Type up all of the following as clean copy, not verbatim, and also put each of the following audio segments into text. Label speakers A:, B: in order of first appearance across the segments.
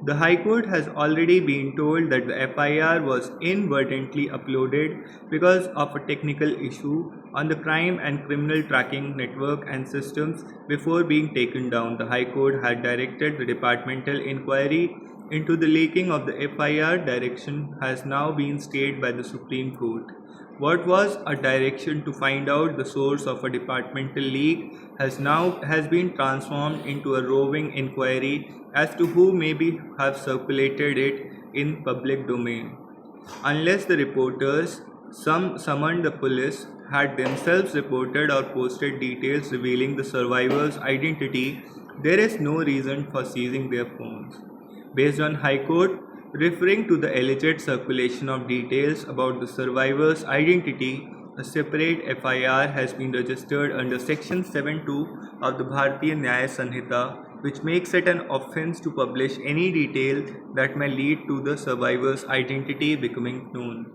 A: The High Court has already been told that the FIR was inadvertently uploaded because of a technical issue on the crime and criminal tracking network and systems before being taken down. The High Court had directed the departmental inquiry into the leaking of the FIR. Direction has now been stayed by the Supreme Court. What was a direction to find out the source of a departmental leak has been transformed into a roving inquiry as to who maybe have circulated it in public domain. Unless the reporters, some summoned the police, had themselves reported or posted details revealing the survivor's identity, there is no reason for seizing their phones. Based on High Court, referring to the alleged circulation of details about the survivor's identity, a separate FIR has been registered under Section 7.2 of the Bharatiya Nyaya Sanhita, which makes it an offence to publish any detail that may lead to the survivor's identity becoming known.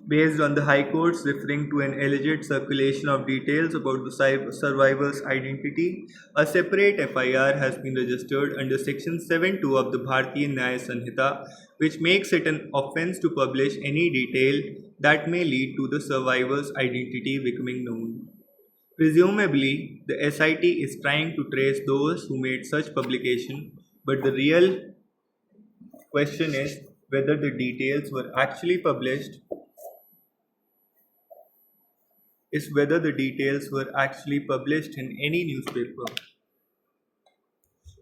A: Based on the High Court's referring to an alleged circulation of details about the survivor's identity, a separate FIR has been registered under Section 7.2 of the Bharatiya Nyaya Sanhita, which makes it an offence to publish any detail that may lead to the survivor's identity becoming known. Presumably, the SIT is trying to trace those who made such publication, but the real question is whether the details were actually published in any newspaper,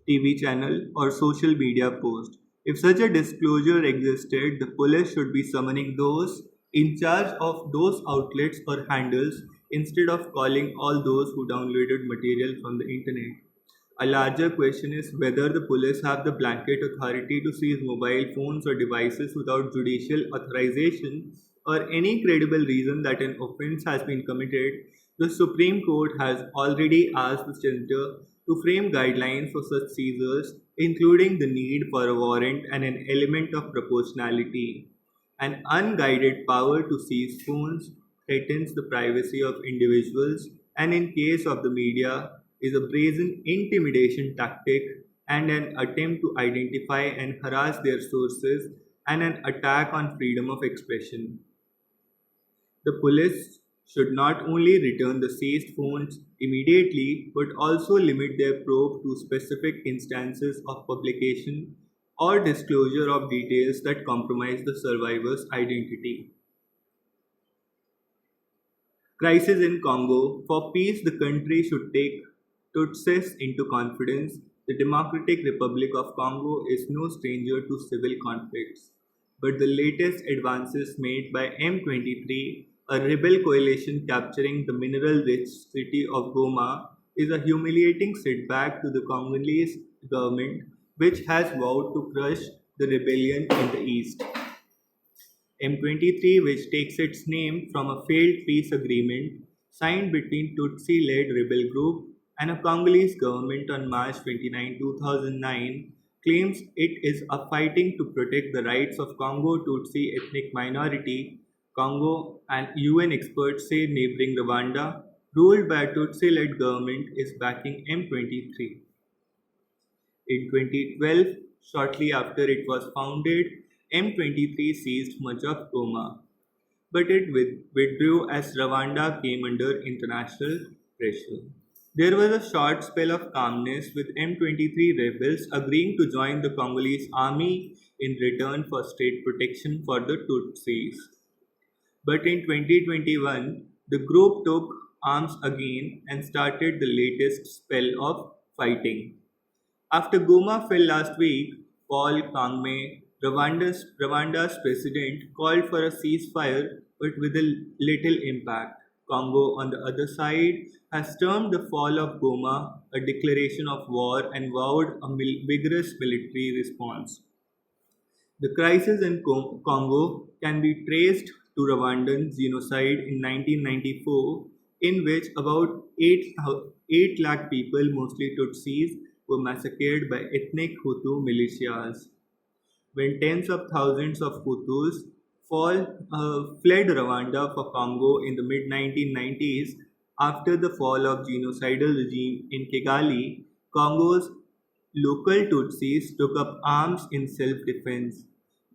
A: TV channel, or social media post. If such a disclosure existed, the police should be summoning those in charge of those outlets or handles instead of calling all those who downloaded material from the internet. A larger question is whether the police have the blanket authority to seize mobile phones or devices without judicial authorization or any credible reason that an offense has been committed. The Supreme Court has already asked the center to frame guidelines for such seizures, including the need for a warrant and an element of proportionality. An unguided power to seize phones threatens the privacy of individuals and, in case of the media, is a brazen intimidation tactic and an attempt to identify and harass their sources and an attack on freedom of expression. The police should not only return the seized phones immediately but also limit their probe to specific instances of publication or disclosure of details that compromise the survivor's identity. Crisis in Congo. For peace, the country should take Tutsis into confidence. The Democratic Republic of Congo is no stranger to civil conflicts. But the latest advances made by M23, a rebel coalition capturing the mineral rich city of Goma, is a humiliating setback to the Congolese government, which has vowed to crush the rebellion in the east. M23, which takes its name from a failed peace agreement signed between Tutsi led rebel group and a Congolese government on March 29, 2009, claims it is a fighting to protect the rights of Congo Tutsi ethnic minority. Congo and UN experts say neighboring Rwanda, ruled by a Tutsi led government, is backing M23. In 2012, shortly after it was founded, M23 seized much of Goma, but it withdrew as Rwanda came under international pressure. There was a short spell of calmness with M23 rebels agreeing to join the Congolese army in return for state protection for the Tutsis. But in 2021, the group took arms again and started the latest spell of fighting. After Goma fell last week, Paul Kagame, Rwanda's president, called for a ceasefire but with a little impact. Congo, on the other side, has termed the fall of Goma a declaration of war and vowed a vigorous military response. The crisis in Congo can be traced to Rwandan genocide in 1994, in which about 8 lakh people, mostly Tutsis, were massacred by ethnic Hutu militias. When tens of thousands of Hutus fled Rwanda for Congo in the mid 1990s after the fall of genocidal regime in Kigali, Congo's Local Tutsis took up arms in self defense.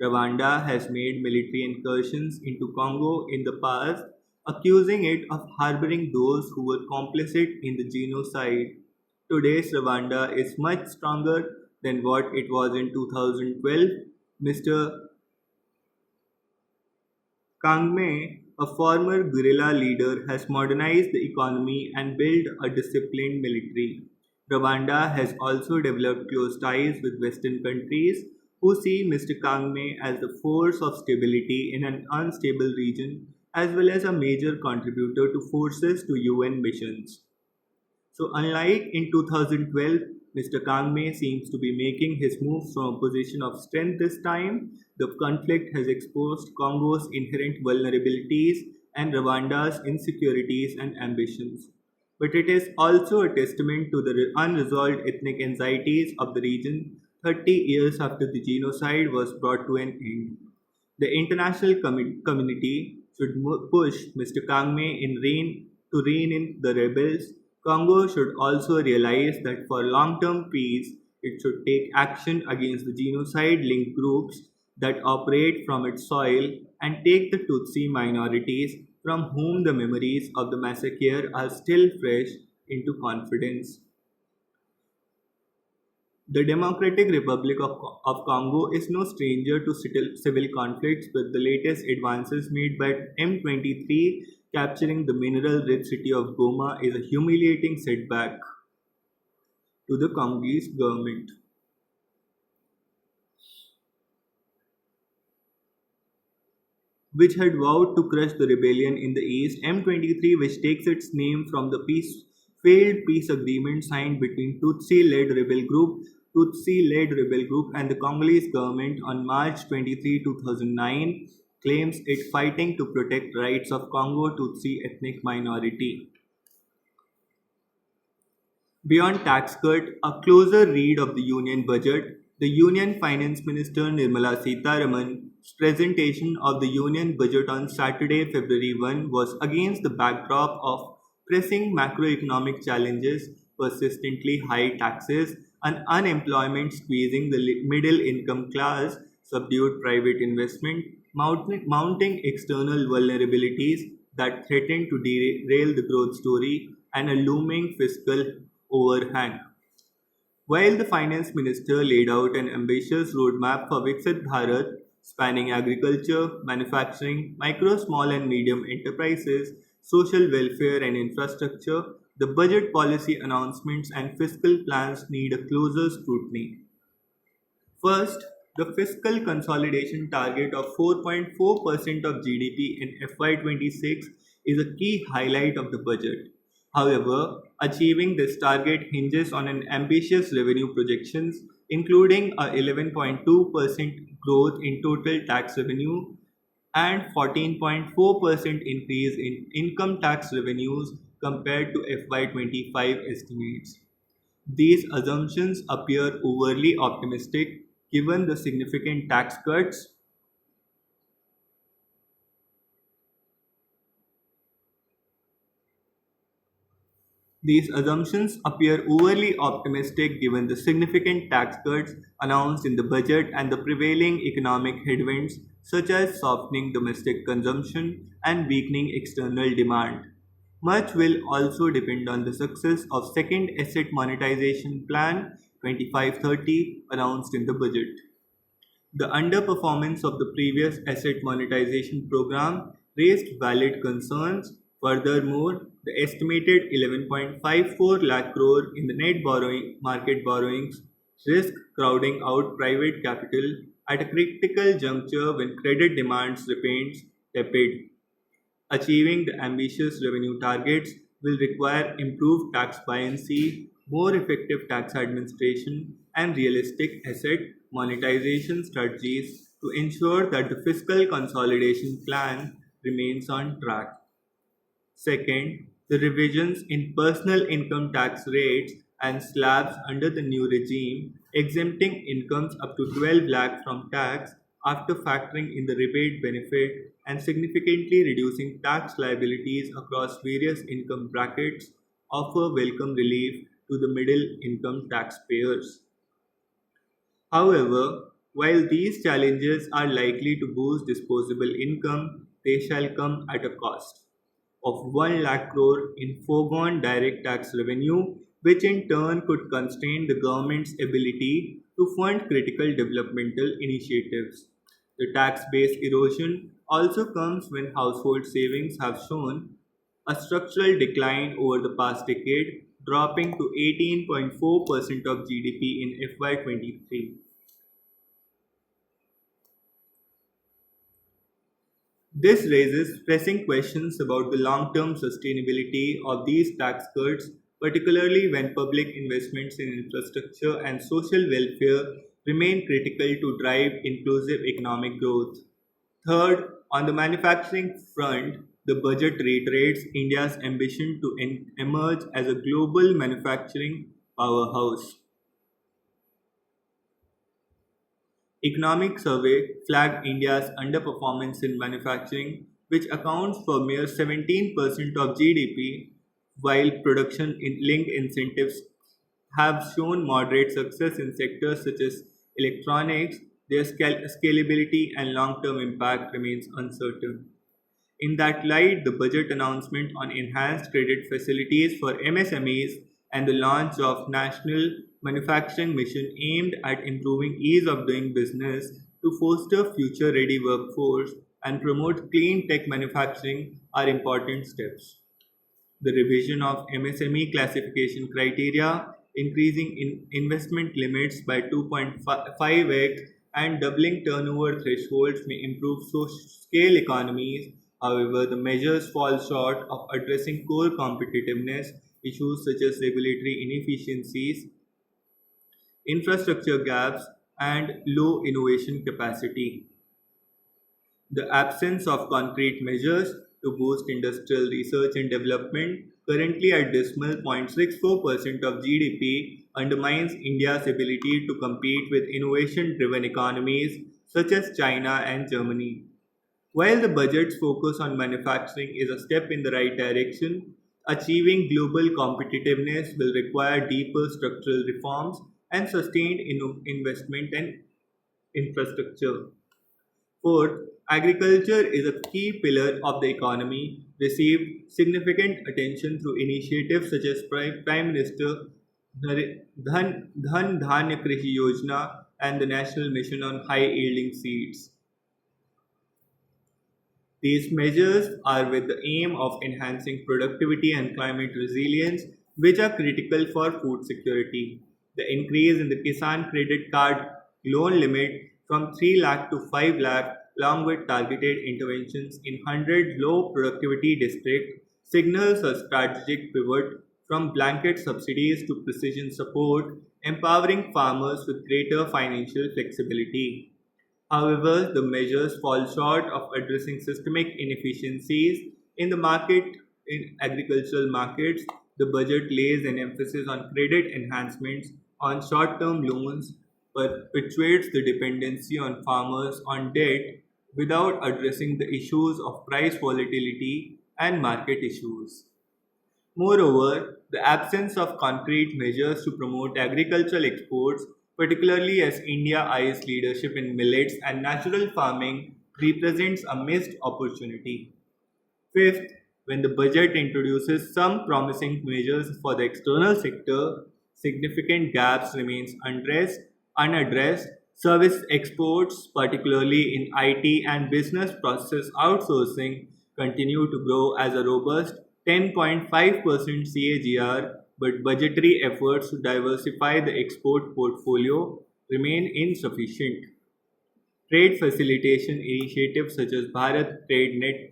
A: Rwanda has made military incursions into Congo in the past, accusing it of harboring those who were complicit in the genocide. Today's Rwanda is much stronger than what it was in 2012. Mr. Kangme, a former guerrilla leader, has modernized the economy and built a disciplined military. Rwanda has also developed close ties with Western countries who see Mr. Kangme as the force of stability in an unstable region as well as a major contributor to forces to UN missions. So, unlike in 2012, Mr. Kangme seems to be making his moves from a position of strength this time. The conflict has exposed Congo's inherent vulnerabilities and Rwanda's insecurities and ambitions. But it is also a testament to the unresolved ethnic anxieties of the region 30 years after the genocide was brought to an end. The international community should push Mr. Kangme to rein in the rebels. Congo should also realize that for long term peace, it should take action against the genocide linked groups that operate from its soil and take the Tutsi minorities, from whom the memories of the massacre are still fresh, into confidence. The Democratic Republic of Congo is no stranger to civil conflicts, with the latest advances made by M23 capturing the mineral rich city of Goma is a humiliating setback to the Congolese government, which had vowed to crush the rebellion in the east. M23, which takes its name from the failed peace agreement signed between Tutsi-led rebel group and the Congolese government on March 23, 2009, claims it fighting to protect rights of Congo Tutsi ethnic minority. Beyond tax cut, a closer read of the Union budget, the Union Finance Minister Nirmala Sitharaman's presentation of the Union budget on Saturday, February 1 was against the backdrop of pressing macroeconomic challenges, persistently high taxes, and unemployment squeezing the middle income class, subdued private investment, mounting external vulnerabilities that threaten to derail the growth story, and a looming fiscal overhang. While the finance minister laid out an ambitious roadmap for Viksit Bharat, spanning agriculture, manufacturing, micro, small, and medium enterprises, social welfare, and infrastructure, the budget policy announcements and fiscal plans need a closer scrutiny. First, the fiscal consolidation target of 4.4% of GDP in FY26 is a key highlight of the budget. However, achieving this target hinges on an ambitious revenue projections, including a 11.2% growth in total tax revenue and 14.4% increase in income tax revenues compared to FY25 estimates. These assumptions appear overly optimistic given the significant tax cuts. These assumptions appear overly optimistic given the significant tax cuts announced in the budget and the prevailing economic headwinds such as softening domestic consumption and weakening external demand. Much will also depend on the success of second asset monetization plan 2530 announced in the budget. The underperformance of the previous asset monetization program raised valid concerns. Furthermore, the estimated 11.54 lakh crore in the net borrowing market borrowings risk crowding out private capital at a critical juncture when credit demands remains tepid. Achieving the ambitious revenue targets will require improved tax buoyancy, more effective tax administration, and realistic asset monetization strategies to ensure that the fiscal consolidation plan remains on track. Second, the revisions in personal income tax rates and slabs under the new regime, exempting incomes up to 12 lakh from tax after factoring in the rebate benefit and significantly reducing tax liabilities across various income brackets, offer welcome relief to the middle income taxpayers. However, while these challenges are likely to boost disposable income, they shall come at a cost of 1 lakh crore in foregone direct tax revenue, which in turn could constrain the government's ability to fund critical developmental initiatives. The tax base erosion also comes when household savings have shown a structural decline over the past decade, dropping to 18.4% of GDP in FY23. This raises pressing questions about the long term sustainability of these tax cuts, particularly when public investments in infrastructure and social welfare remain critical to drive inclusive economic growth. Third, on the manufacturing front, the budget reiterates India's ambition to emerge as a global manufacturing powerhouse. Economic Survey flagged India's underperformance in manufacturing, which accounts for mere 17% of GDP, while production linked incentives have shown moderate success in sectors such as electronics, their scalability and long term impact remains uncertain. In that light, the budget announcement on enhanced credit facilities for MSMEs and the launch of National Manufacturing Mission aimed at improving ease of doing business to foster future ready workforce and promote clean tech manufacturing are important steps. The revision of MSME classification criteria, increasing investment limits by 2.5x and doubling turnover thresholds may improve scale economies. However, the measures fall short of addressing core competitiveness issues such as regulatory inefficiencies, infrastructure gaps, and low innovation capacity. The absence of concrete measures to boost industrial research and development, currently at dismal 0.64% of GDP, undermines India's ability to compete with innovation driven economies such as China and Germany. While the budget's focus on manufacturing is a step in the right direction, achieving global competitiveness will require deeper structural reforms and sustained investment in infrastructure. Fourth, agriculture is a key pillar of the economy, received significant attention through initiatives such as Prime Minister Dhan Dhanya Krishi Yojana and the National Mission on High Yielding Seeds. These measures are with the aim of enhancing productivity and climate resilience, which are critical for food security. The increase in the Kisan Credit Card loan limit from 3 lakh to 5 lakh, along with targeted interventions in 100 low productivity districts, signals a strategic pivot from blanket subsidies to precision support, empowering farmers with greater financial flexibility. However, the measures fall short of addressing systemic inefficiencies in the market in agricultural markets. The budget lays an emphasis on credit enhancements on short-term loans, perpetuates the dependency on farmers on debt without addressing the issues of price volatility and market issues. Moreover, the absence of concrete measures to promote agricultural exports, particularly as India eyes leadership in millets and natural farming, represents a missed opportunity. Fifth, when the budget introduces some promising measures for the external sector, significant gaps remains unaddressed. Service exports, particularly in IT and business process outsourcing, continue to grow as a robust 10.5% CAGR, but budgetary efforts to diversify the export portfolio remain insufficient. Trade facilitation initiatives such as Bharat TradeNet,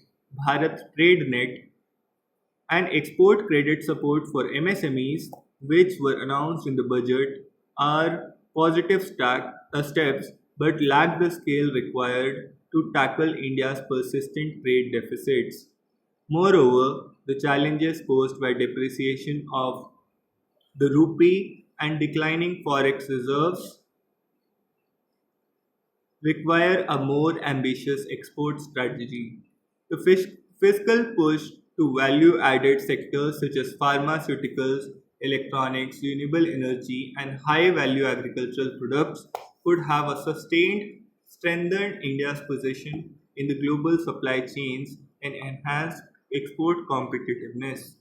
A: and export credit support for MSMEs, which were announced in the budget, are positive steps but lack the scale required to tackle India's persistent trade deficits. Moreover, the challenges posed by depreciation of the rupee and declining forex reserves require a more ambitious export strategy. The fiscal push to value added sectors such as pharmaceuticals, electronics, renewable energy, and high value agricultural products could have a sustained strengthened India's position in the global supply chains and enhanced export competitiveness.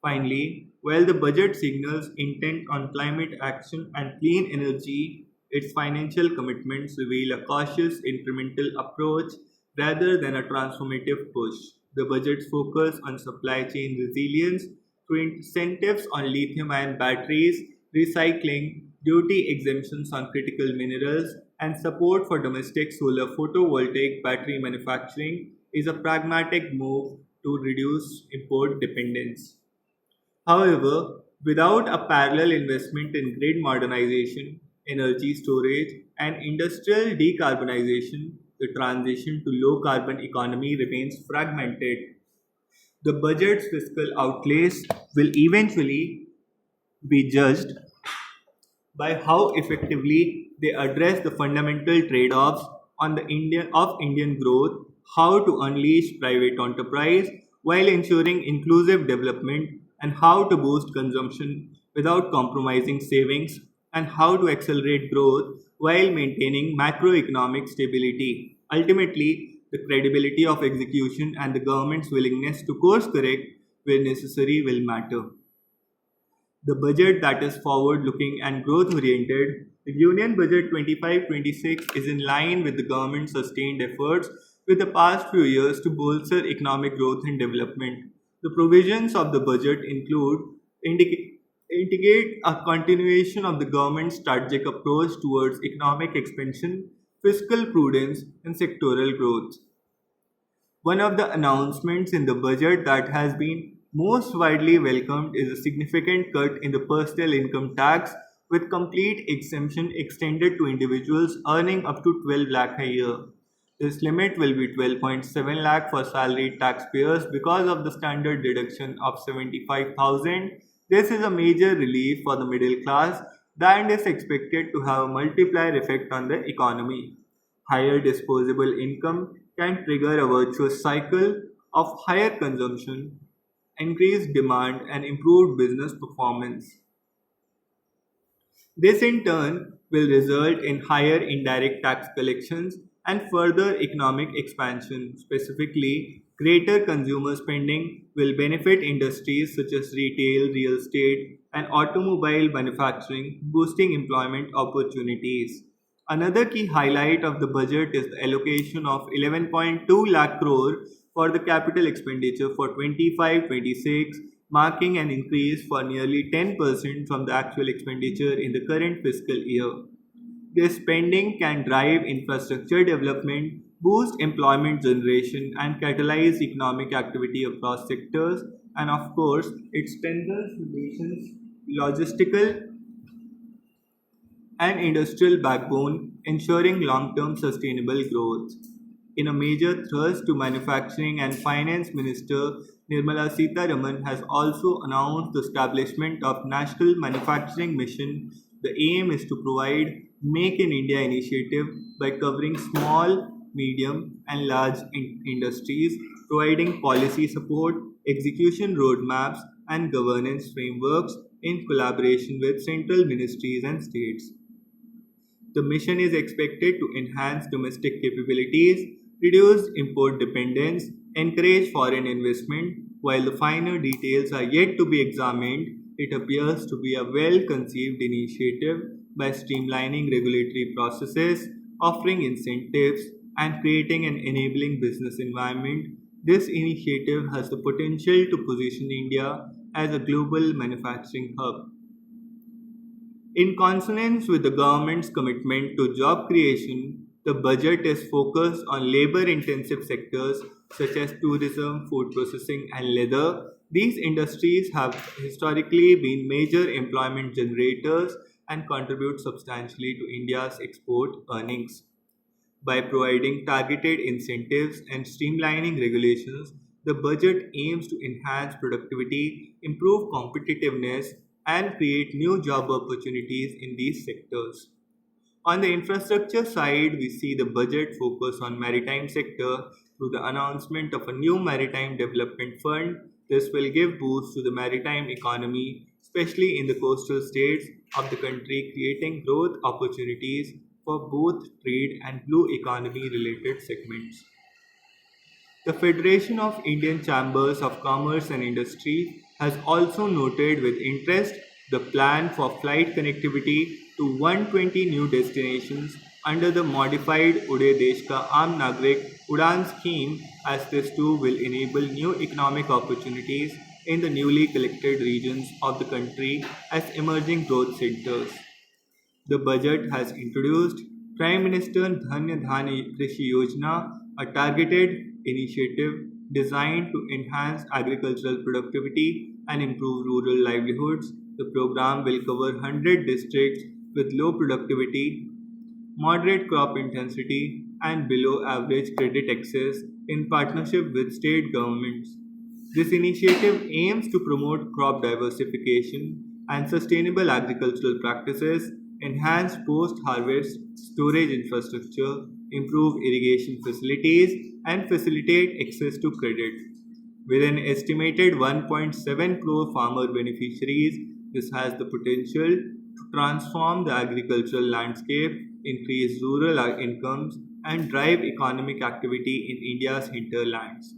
A: Finally, while the budget signals intent on climate action and clean energy, its financial commitments reveal a cautious incremental approach rather than a transformative push. The budget's focus on supply chain resilience through incentives on lithium ion batteries, recycling, duty exemptions on critical minerals, and support for domestic solar photovoltaic battery manufacturing is a pragmatic move to reduce import dependence. However, without a parallel investment in grid modernization, energy storage, and industrial decarbonization, the transition to low carbon economy remains fragmented. The budget's fiscal outlays will eventually be judged by how effectively they address the fundamental trade-offs on the Indian growth, how to unleash private enterprise while ensuring inclusive development, and how to boost consumption without compromising savings, and how to accelerate growth while maintaining macroeconomic stability. Ultimately, the credibility of execution and the government's willingness to course correct where necessary will matter. The budget that is forward looking and growth oriented, the Union Budget 25-26 is in line with the government's sustained efforts with the past few years to bolster economic growth and development. The provisions of the budget indicate a continuation of the government's strategic approach towards economic expansion, fiscal prudence, and sectoral growth. One of the announcements in the budget that has been most widely welcomed is a significant cut in the personal income tax with complete exemption extended to individuals earning up to 12 lakh a year. This limit will be 12.7 lakh for salaried taxpayers because of the standard deduction of 75,000. This is a major relief for the middle class and is expected to have a multiplier effect on the economy. Higher disposable income can trigger a virtuous cycle of higher consumption, increased demand, and improved business performance. This in turn will result in higher indirect tax collections and further economic expansion. Specifically, greater consumer spending will benefit industries such as retail, real estate, and automobile manufacturing, boosting employment opportunities. Another key highlight of the budget is the allocation of 11.2 lakh crore for the capital expenditure for 25-26, marking an increase for nearly 10% from the actual expenditure in the current fiscal year. This spending can drive infrastructure development, boost employment generation, and catalyze economic activity across sectors. And of course, it strengthens the nation's logistical and industrial backbone, ensuring long term sustainable growth. In a major thrust to manufacturing and finance minister Nirmala Sitharaman has also announced the establishment of National Manufacturing Mission. The aim is to provide Make in India initiative by covering small, medium and large industries, providing policy support, execution roadmaps and governance frameworks in collaboration with central ministries and states. The mission is expected to enhance domestic capabilities, reduce import dependence, encourage foreign investment. While the finer details are yet to be examined, it appears to be a well conceived initiative by streamlining regulatory processes, offering incentives, and creating an enabling business environment. This initiative has the potential to position India as a global manufacturing hub. In consonance with the government's commitment to job creation, the budget is focused on labor intensive sectors such as tourism, food processing, and leather. These industries have historically been major employment generators and contribute substantially to India's export earnings. By providing targeted incentives and streamlining regulations, the budget aims to enhance productivity, improve competitiveness, and create new job opportunities in these sectors. On the infrastructure side, we see the budget focus on maritime sector through the announcement of a new maritime development fund. This will give boost to the maritime economy, especially in the coastal states of the country, creating growth opportunities for both trade and blue economy related segments. The Federation of Indian Chambers of Commerce and Industry has also noted with interest the plan for flight connectivity to 120 new destinations under the modified Uday Desh Ka Aam Nagrik Udan scheme, as this too will enable new economic opportunities in the newly collected regions of the country as emerging growth centers. The budget has introduced Prime Minister Dhanya Dhan Krishi Yojana, a targeted initiative designed to enhance agricultural productivity and improve rural livelihoods. The program will cover 100 districts with low productivity, moderate crop intensity, and below average credit access in partnership with state governments. This initiative aims to promote crop diversification and sustainable agricultural practices, enhance post harvest storage infrastructure, improve irrigation facilities, and facilitate access to credit. With an estimated 1.7 crore farmer beneficiaries, this has the potential to transform the agricultural landscape, increase rural incomes, and drive economic activity in India's hinterlands.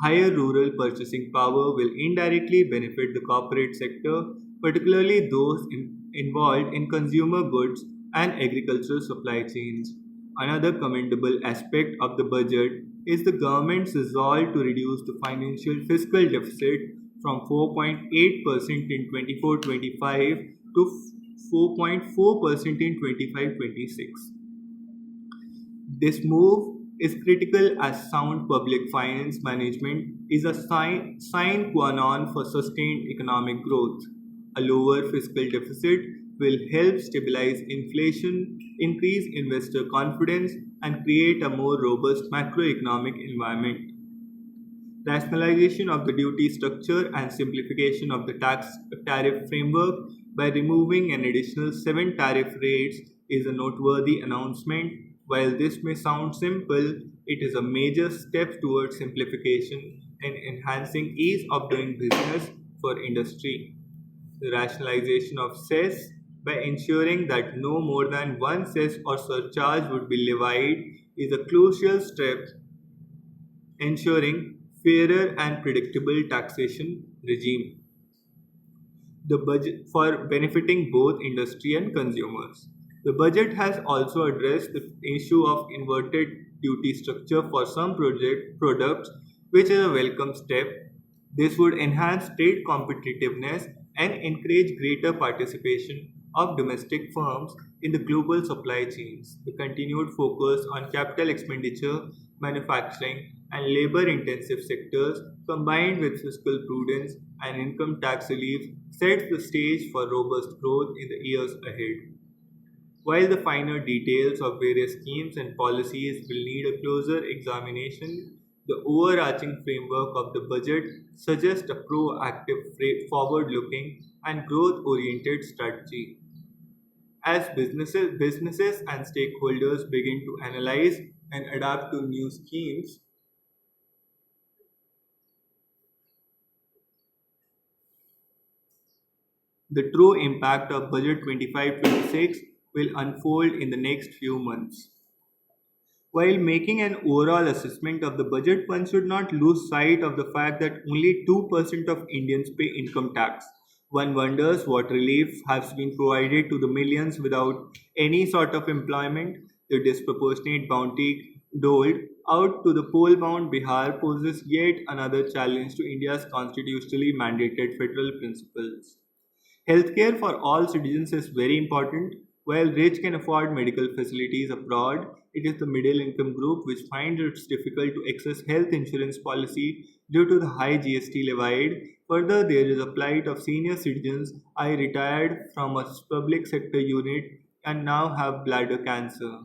A: Higher rural purchasing power will indirectly benefit the corporate sector, particularly those involved in consumer goods and agricultural supply chains. Another commendable aspect of the budget is the government's resolve to reduce the financial fiscal deficit from 4.8% in 24-25 to 4.4% in 25-26. This move is critical as sound public finance management is a sine qua non for sustained economic growth. A lower fiscal deficit will help stabilize inflation, increase investor confidence, and create a more robust macroeconomic environment. Rationalization of the duty structure and simplification of the tax tariff framework by removing an additional 7 tariff rates is a noteworthy announcement. While this may sound simple, it is a major step towards simplification and enhancing ease of doing business for industry. The rationalization of cess by ensuring that no more than one cess or surcharge would be levied is a crucial step ensuring fairer and predictable taxation regime. The budget for benefiting both industry and consumers. The budget has also addressed the issue of inverted duty structure for some project products, which is a welcome step. This would enhance trade competitiveness and encourage greater participation of domestic firms in the global supply chains. The continued focus on capital expenditure, manufacturing, and labor intensive sectors, combined with fiscal prudence and income tax relief, sets the stage for robust growth in the years ahead. While the finer details of various schemes and policies will need a closer examination, the overarching framework of the budget suggests a proactive, forward looking, and growth oriented strategy. As businesses and stakeholders begin to analyze and adapt to new schemes, the true impact of Budget 25-26 will unfold in the next few months. While making an overall assessment of the budget, one should not lose sight of the fact that only 2% of Indians pay income tax. One wonders what relief has been provided to the millions without any sort of employment. The disproportionate bounty doled out to the poll bound Bihar poses yet another challenge to India's constitutionally mandated federal principles. Healthcare for all citizens is very important. While rich can afford medical facilities abroad, it is the middle income group which finds it difficult to access health insurance policy due to the high GST levied. Further, there is a plight of senior citizens. I retired from a public sector unit and now have bladder cancer.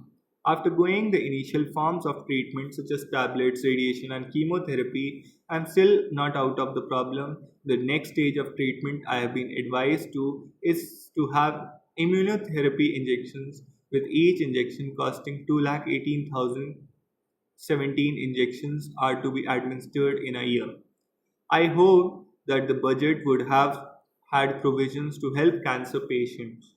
A: After going the initial forms of treatment such as tablets, radiation, and chemotherapy, I am still not out of the problem. The next stage of treatment I have been advised to is to have immunotherapy injections, with each injection costing 2,18,000. 17 injections are to be administered in a year. I hope that the budget would have had provisions to help cancer patients.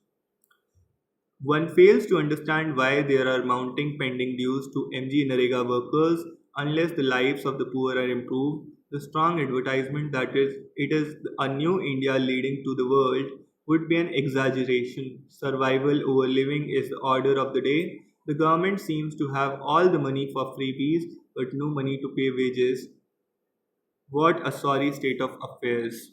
A: One fails to understand why there are mounting pending dues to MG Narega workers unless the lives of the poor are improved. The strong advertisement that it is a new India leading to the world would be an exaggeration. Survival over living is the order of the day. The government seems to have all the money for freebies but no money to pay wages. What a sorry state of affairs.